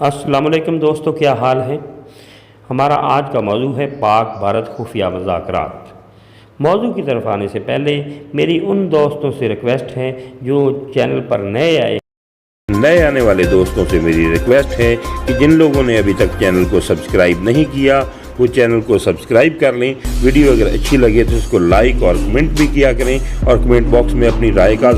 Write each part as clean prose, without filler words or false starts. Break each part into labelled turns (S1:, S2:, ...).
S1: السلام علیکم دوستو، کیا حال ہے؟ ہمارا آج کا موضوع ہے پاک بھارت خفیہ مذاکرات۔ موضوع کی طرف آنے سے پہلے میری ان دوستوں سے ریکویسٹ ہے جو چینل پر نئے آنے والے دوستوں سے میری ریکویسٹ ہے کہ جن لوگوں نے ابھی تک چینل کو سبسکرائب نہیں کیا وہ چینل کو سبسکرائب کر لیں۔ ویڈیو اگر اچھی لگے تو اس کو لائک اور کمنٹ بھی کیا کریں اور کمنٹ باکس میں اپنی رائے کا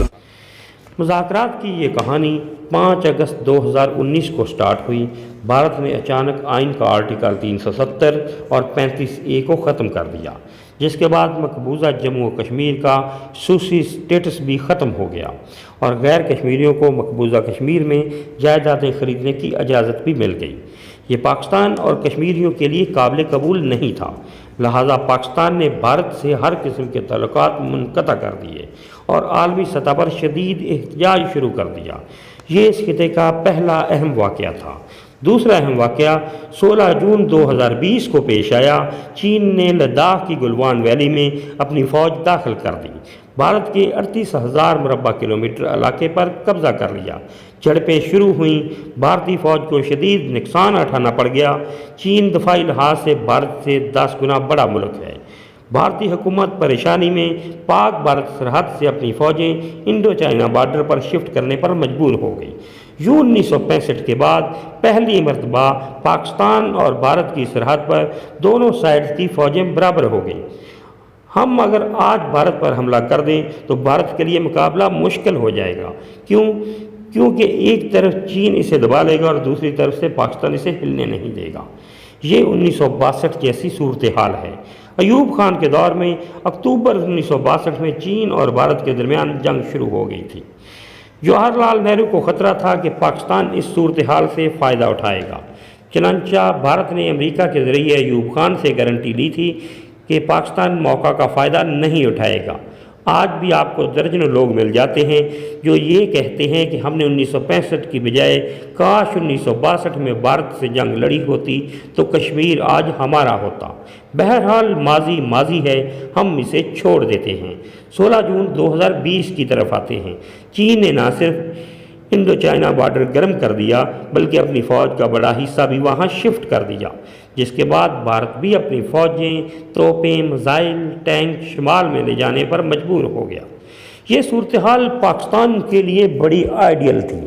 S1: مذاکرات کی یہ کہانی 5 اگست 2019 کو سٹارٹ ہوئی۔ بھارت نے اچانک آئین کا آرٹیکل 370 اور 35A کو ختم کر دیا، جس کے بعد مقبوضہ جموں و کشمیر کا خصوصی سٹیٹس بھی ختم ہو گیا اور غیر کشمیریوں کو مقبوضہ کشمیر میں جائیدادیں خریدنے کی اجازت بھی مل گئی۔ یہ پاکستان اور کشمیریوں کے لیے قابل قبول نہیں تھا، لہٰذا پاکستان نے بھارت سے ہر قسم کے تعلقات منقطع کر دیے اور عالمی سطح پر شدید احتجاج شروع کر دیا۔ یہ اس خطے کا پہلا اہم واقعہ تھا۔ دوسرا اہم واقعہ 16 جون 2020 کو پیش آیا۔ چین نے لداخ کی گلوان ویلی میں اپنی فوج داخل کر دی، بھارت کے 38,000 مربع کلومیٹر علاقے پر قبضہ کر لیا۔ جھڑپیں شروع ہوئیں، بھارتی فوج کو شدید نقصان اٹھانا پڑ گیا۔ چین دفاعی لحاظ سے بھارت سے 10 گنا بڑا ملک ہے۔ بھارتی حکومت پریشانی میں پاک بھارت سرحد سے اپنی فوجیں انڈو چائنا بارڈر پر شفٹ کرنے پر مجبور ہو گئی۔ یوں 1965 کے بعد پہلی مرتبہ پاکستان اور بھارت کی سرحد پر دونوں سائڈز کی فوجیں برابر ہو گئیں۔ ہم اگر آج بھارت پر حملہ کر دیں تو بھارت کے لیے مقابلہ مشکل ہو جائے گا۔ کیونکہ ایک طرف چین اسے دبا لے گا اور دوسری طرف سے پاکستان اسے ہلنے نہیں دے گا۔ یہ 1962 جیسی صورتحال ہے۔ ایوب خان کے دور میں اکتوبر 1962 میں چین اور بھارت کے درمیان جنگ شروع ہو گئی تھی۔ جواہر لال نہرو کو خطرہ تھا کہ پاکستان اس صورتحال سے فائدہ اٹھائے گا، چنانچہ بھارت نے امریکہ کے ذریعے ایوب خان سے گارنٹی لی تھی کہ پاکستان موقع کا فائدہ نہیں اٹھائے گا۔ آج بھی آپ کو درجنوں لوگ مل جاتے ہیں جو یہ کہتے ہیں کہ ہم نے 1965 کی بجائے کاش 1962 میں بھارت سے جنگ لڑی ہوتی تو کشمیر آج ہمارا ہوتا۔ بہرحال ماضی ہے، ہم اسے چھوڑ دیتے ہیں۔ 16 جون 2020 کی طرف آتے ہیں۔ چین نے نہ صرف انڈو چائنا بارڈر گرم کر دیا بلکہ اپنی فوج کا بڑا حصہ بھی وہاں شفٹ کر دیا، جس کے بعد بھارت بھی اپنی فوجیں، توپیں، میزائل، ٹینک شمال میں لے جانے پر مجبور ہو گیا۔ یہ صورتحال پاکستان کے لیے بڑی آئیڈیل تھی۔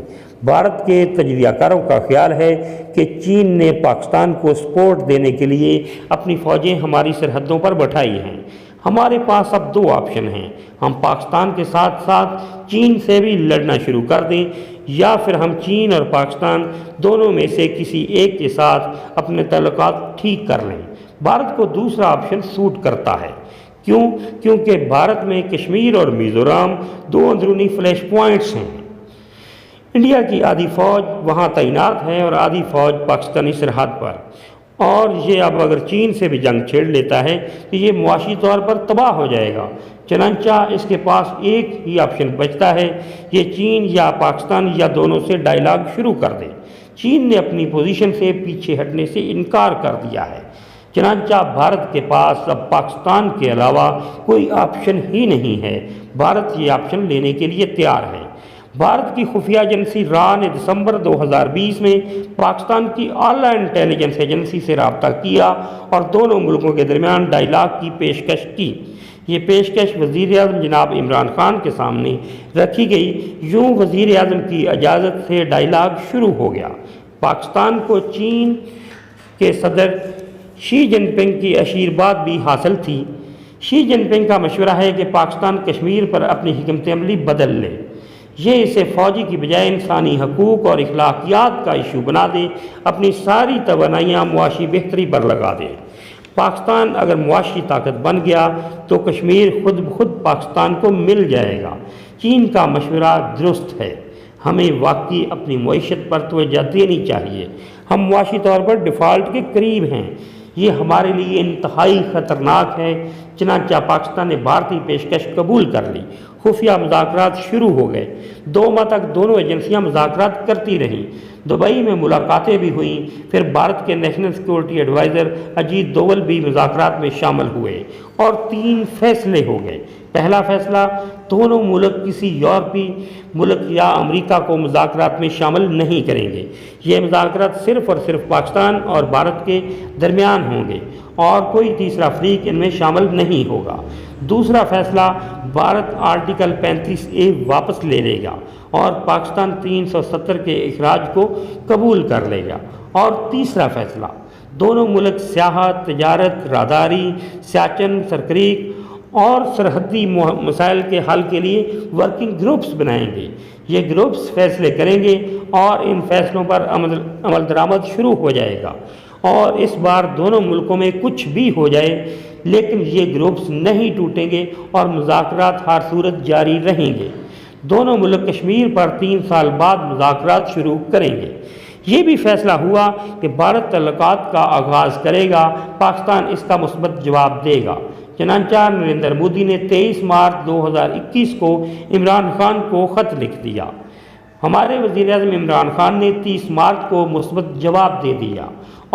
S1: بھارت کے تجزیہ کاروں کا خیال ہے کہ چین نے پاکستان کو سپورٹ دینے کے لیے اپنی فوجیں ہماری سرحدوں پر بٹھائی ہیں۔ ہمارے پاس اب 2 آپشن ہیں، ہم پاکستان کے ساتھ ساتھ چین سے بھی لڑنا شروع کر دیں یا پھر ہم چین اور پاکستان دونوں میں سے کسی ایک کے ساتھ اپنے تعلقات ٹھیک کر لیں۔ بھارت کو دوسرا آپشن سوٹ کرتا ہے۔ کیونکہ بھارت میں کشمیر اور میزورام 2 اندرونی فلیش پوائنٹس ہیں۔ انڈیا کی آدھی فوج وہاں تعینات ہے اور آدھی فوج پاکستانی سرحد پر، اور یہ اب اگر چین سے بھی جنگ چھیڑ لیتا ہے تو یہ معاشی طور پر تباہ ہو جائے گا۔ چنانچہ اس کے پاس ایک ہی آپشن بچتا ہے، یہ چین یا پاکستان یا دونوں سے ڈائیلاگ شروع کر دے۔ چین نے اپنی پوزیشن سے پیچھے ہٹنے سے انکار کر دیا ہے، چنانچہ بھارت کے پاس اب پاکستان کے علاوہ کوئی آپشن ہی نہیں ہے۔ بھارت یہ آپشن لینے کے لیے تیار ہے۔ بھارت کی خفیہ ایجنسی را نے دسمبر 2020 میں پاکستان کی اعلیٰ انٹیلیجنس ایجنسی سے رابطہ کیا اور دونوں ملکوں کے درمیان ڈائیلاگ کی پیشکش کی۔ یہ پیشکش وزیر اعظم جناب عمران خان کے سامنے رکھی گئی۔ یوں وزیر اعظم کی اجازت سے ڈائیلاگ شروع ہو گیا۔ پاکستان کو چین کے صدر شی جن پنگ کی آشیرواد بھی حاصل تھی۔ شی جن پنگ کا مشورہ ہے کہ پاکستان کشمیر پر اپنی حکمت عملی بدل لے، یہ اسے فوجی کی بجائے انسانی حقوق اور اخلاقیات کا ایشو بنا دے، اپنی ساری توانائیاں معاشی بہتری پر لگا دے۔ پاکستان اگر معاشی طاقت بن گیا تو کشمیر خود بخود پاکستان کو مل جائے گا۔ چین کا مشورہ درست ہے، ہمیں واقعی اپنی معیشت پر توجہ دینی چاہیے۔ ہم معاشی طور پر ڈیفالٹ کے قریب ہیں، یہ ہمارے لیے انتہائی خطرناک ہے۔ چنانچہ پاکستان نے بھارتی پیشکش قبول کر لی۔ خفیہ مذاکرات شروع ہو گئے۔ 2 ماہ تک دونوں ایجنسیاں مذاکرات کرتی رہیں۔ دبئی میں ملاقاتیں بھی ہوئیں، پھر بھارت کے national security advisor Ajit Doval بھی مذاکرات میں شامل ہوئے اور 3 فیصلے ہو گئے۔ پہلا فیصلہ، دونوں ملک کسی یورپی ملک یا امریکہ کو مذاکرات میں شامل نہیں کریں گے۔ یہ مذاکرات صرف اور صرف پاکستان اور بھارت کے درمیان ہوں گے اور کوئی تیسرا فریق ان میں شامل نہیں ہوگا۔ دوسرا فیصلہ، بھارت آرٹیکل 35A واپس لے لے گا اور پاکستان 370 کے اخراج کو قبول کر لے گا۔ اور تیسرا فیصلہ، دونوں ملک سیاحت، تجارت، راہداری، سیاچن، سرکریک اور سرحدی مسائل کے حل کے لیے ورکنگ گروپس بنائیں گے۔ یہ گروپس فیصلے کریں گے اور ان فیصلوں پر عمل درآمد شروع ہو جائے گا۔ اور اس بار دونوں ملکوں میں کچھ بھی ہو جائے لیکن یہ گروپس نہیں ٹوٹیں گے اور مذاکرات ہر صورت جاری رہیں گے۔ دونوں ملک کشمیر پر 3 سال بعد مذاکرات شروع کریں گے۔ یہ بھی فیصلہ ہوا کہ بھارت تعلقات کا آغاز کرے گا، پاکستان اس کا مثبت جواب دے گا۔ چنانچہ نریندر مودی نے 23 مارچ 2021 کو عمران خان کو خط لکھ دیا۔ ہمارے وزیر اعظم عمران خان نے 30 مارچ کو مثبت جواب دے دیا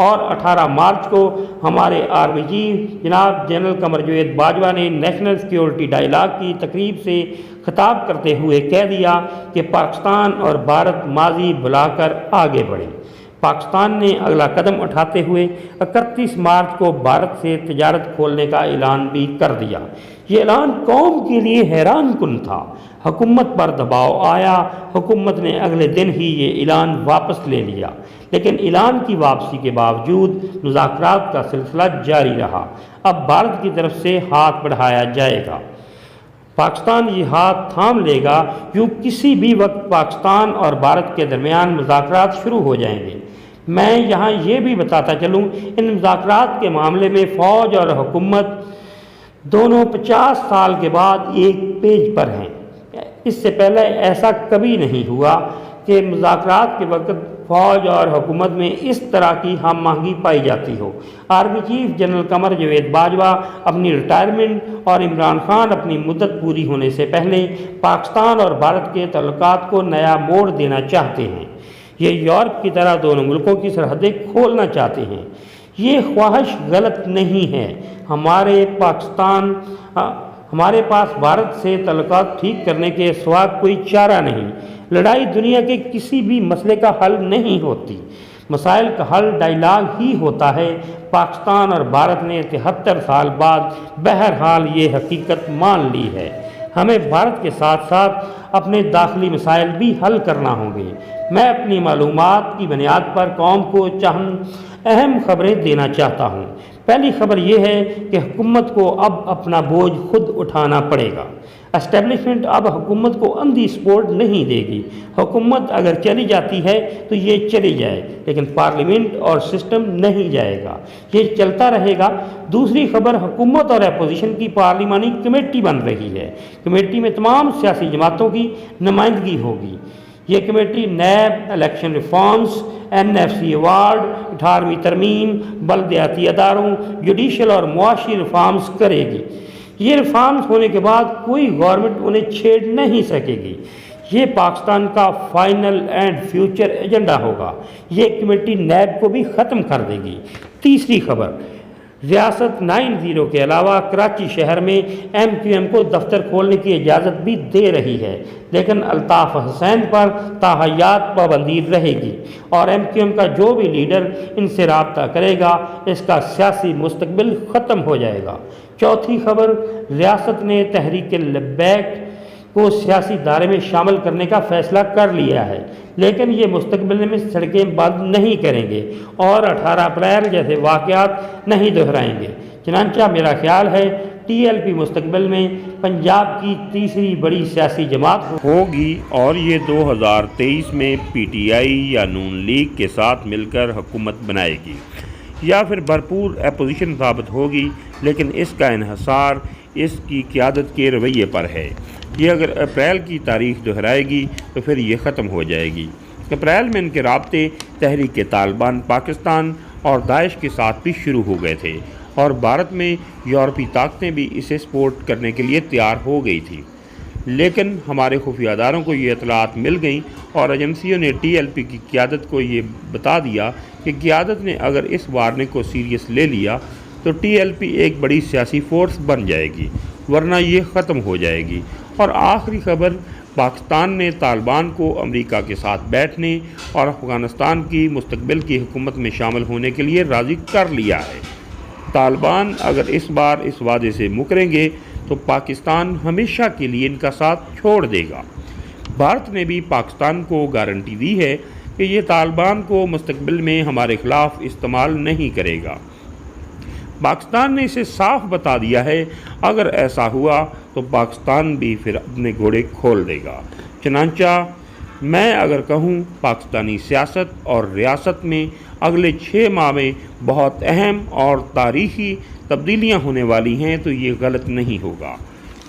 S1: اور 18 مارچ کو ہمارے آرمی چیف جناب جنرل قمر جاوید باجوہ نے نیشنل سیکیورٹی ڈائیلاگ کی تقریب سے خطاب کرتے ہوئے کہہ دیا کہ پاکستان اور بھارت ماضی بھلا کر آگے بڑھیں۔ پاکستان نے اگلا قدم اٹھاتے ہوئے 31 مارچ کو بھارت سے تجارت کھولنے کا اعلان بھی کر دیا۔ یہ اعلان قوم کے لیے حیران کن تھا۔ حکومت پر دباؤ آیا، حکومت نے اگلے دن ہی یہ اعلان واپس لے لیا، لیکن اعلان کی واپسی کے باوجود مذاکرات کا سلسلہ جاری رہا۔ اب بھارت کی طرف سے ہاتھ بڑھایا جائے گا۔ پاکستان یہ ہاتھ تھام لے گا، یوں کسی بھی وقت پاکستان اور بھارت کے درمیان مذاکرات شروع ہو جائیں گے۔ میں یہاں یہ بھی بتاتا چلوں، ان مذاکرات کے معاملے میں فوج اور حکومت دونوں 50 سال کے بعد ایک پیج پر ہیں۔ اس سے پہلے ایسا کبھی نہیں ہوا کہ مذاکرات کے وقت فوج اور حکومت میں اس طرح کی ہم آہنگی پائی جاتی ہو۔ Army chief general Qamar Javed Bajwa اپنی ریٹائرمنٹ اور عمران خان اپنی مدت پوری ہونے سے پہلے پاکستان اور بھارت کے تعلقات کو نیا موڑ دینا چاہتے ہیں۔ یہ یورپ کی طرح دونوں ملکوں کی سرحدیں کھولنا چاہتے ہیں۔ یہ خواہش غلط نہیں ہے۔ ہمارے پاس بھارت سے تعلقات ٹھیک کرنے کے سوا کوئی چارہ نہیں۔ لڑائی دنیا کے کسی بھی مسئلے کا حل نہیں ہوتی، مسائل کا حل ڈائیلاگ ہی ہوتا ہے۔ پاکستان اور بھارت نے 73 سال بعد بہرحال یہ حقیقت مان لی ہے۔ ہمیں بھارت کے ساتھ ساتھ اپنے داخلی مسائل بھی حل کرنا ہوں گے۔ میں اپنی معلومات کی بنیاد پر قوم کو چند اہم خبریں دینا چاہتا ہوں۔ پہلی خبر یہ ہے کہ حکومت کو اب اپنا بوجھ خود اٹھانا پڑے گا۔ اسٹیبلشمنٹ اب حکومت کو اندھی سپورٹ نہیں دے گی۔ حکومت اگر چلی جاتی ہے تو یہ چلی جائے، لیکن پارلیمنٹ اور سسٹم نہیں جائے گا، یہ چلتا رہے گا۔ دوسری خبر، حکومت اور اپوزیشن کی پارلیمانی کمیٹی بن رہی ہے۔ کمیٹی میں تمام سیاسی جماعتوں کی نمائندگی ہوگی۔ یہ committee NAB, election reforms, NFC award, 18ویں ترمیم، بلدیاتی اداروں، جوڈیشل اور معاشی ریفارمز کرے گی۔ یہ ریفارمز ہونے کے بعد کوئی گورنمنٹ انہیں چھیڑ نہیں سکے گی۔ یہ پاکستان کا فائنل اینڈ فیوچر ایجنڈا ہوگا۔ یہ کمیٹی نیب کو بھی ختم کر دے گی۔ تیسری خبر، ریاست 90 کے علاوہ کراچی شہر میں MQM کو دفتر کھولنے کی اجازت بھی دے رہی ہے، لیکن الطاف حسین پر تاحیات پابندی رہے گی اور MQM کا جو بھی لیڈر ان سے رابطہ کرے گا اس کا سیاسی مستقبل ختم ہو جائے گا۔ چوتھی خبر، ریاست نے تحریک لبیک کو سیاسی دائرے میں شامل کرنے کا فیصلہ کر لیا ہے، لیکن یہ مستقبل میں سڑکیں بند نہیں کریں گے اور 18 اپریل جیسے واقعات نہیں دہرائیں گے۔ چنانچہ میرا خیال ہے TLP مستقبل میں پنجاب کی تیسری بڑی سیاسی جماعت
S2: ہوگی اور یہ 2023 میں PTI یا نون لیگ کے ساتھ مل کر حکومت بنائے گی یا پھر بھرپور اپوزیشن ثابت ہوگی، لیکن اس کا انحصار اس کی قیادت کے رویے پر ہے۔ یہ اگر اپریل کی تاریخ دہرائے گی تو پھر یہ ختم ہو جائے گی۔ اپریل میں ان کے رابطے تحریک طالبان پاکستان اور داعش کے ساتھ بھی شروع ہو گئے تھے اور بھارت میں یورپی طاقتیں بھی اسے سپورٹ کرنے کے لیے تیار ہو گئی تھی۔ لیکن ہمارے خفیہ اداروں کو یہ اطلاعات مل گئیں اور ایجنسیوں نے ٹی ایل پی کی قیادت کو یہ بتا دیا کہ قیادت نے اگر اس وارننگ کو سیریس لے لیا تو ٹی ایل پی ایک بڑی سیاسی فورس بن جائے گی، ورنہ یہ ختم ہو جائے گی۔ اور آخری خبر، پاکستان نے طالبان کو امریکہ کے ساتھ بیٹھنے اور افغانستان کی مستقبل کی حکومت میں شامل ہونے کے لیے راضی کر لیا ہے۔ طالبان اگر اس بار اس وعدے سے مکریں گے تو پاکستان ہمیشہ کے لیے ان کا ساتھ چھوڑ دے گا۔ بھارت نے بھی پاکستان کو گارنٹی دی ہے کہ یہ طالبان کو مستقبل میں ہمارے خلاف استعمال نہیں کرے گا۔ پاکستان نے اسے صاف بتا دیا ہے اگر ایسا ہوا تو پاکستان بھی پھر اپنے گھوڑے کھول دے گا۔ چنانچہ میں اگر کہوں پاکستانی سیاست اور ریاست میں اگلے 6 ماہ میں بہت اہم اور تاریخی تبدیلیاں ہونے والی ہیں تو یہ غلط نہیں ہوگا۔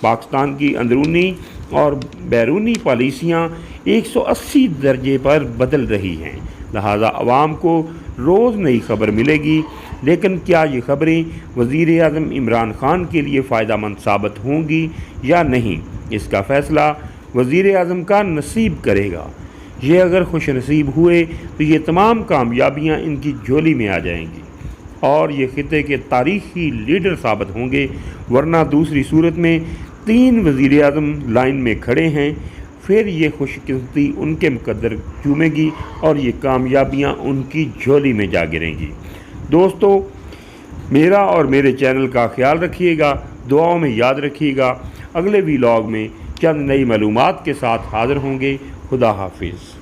S2: پاکستان کی اندرونی اور بیرونی پالیسیاں 180 درجے پر بدل رہی ہیں، لہذا عوام کو روز نئی خبر ملے گی، لیکن کیا یہ خبریں وزیر اعظم عمران خان کے لیے فائدہ مند ثابت ہوں گی یا نہیں، اس کا فیصلہ وزیر اعظم کا نصیب کرے گا۔ یہ اگر خوش نصیب ہوئے تو یہ تمام کامیابیاں ان کی جھولی میں آ جائیں گی اور یہ خطے کے تاریخی لیڈر ثابت ہوں گے، ورنہ دوسری صورت میں 3 وزیر اعظم لائن میں کھڑے ہیں، پھر یہ خوش قسمتی ان کے مقدر چومے گی اور یہ کامیابیاں ان کی جھولی میں جا گریں گی۔ دوستو، میرا اور میرے چینل کا خیال رکھیے گا، دعاؤں میں یاد رکھیے گا۔ اگلے ویلاگ میں چند نئی معلومات کے ساتھ حاضر ہوں گے۔ خدا حافظ۔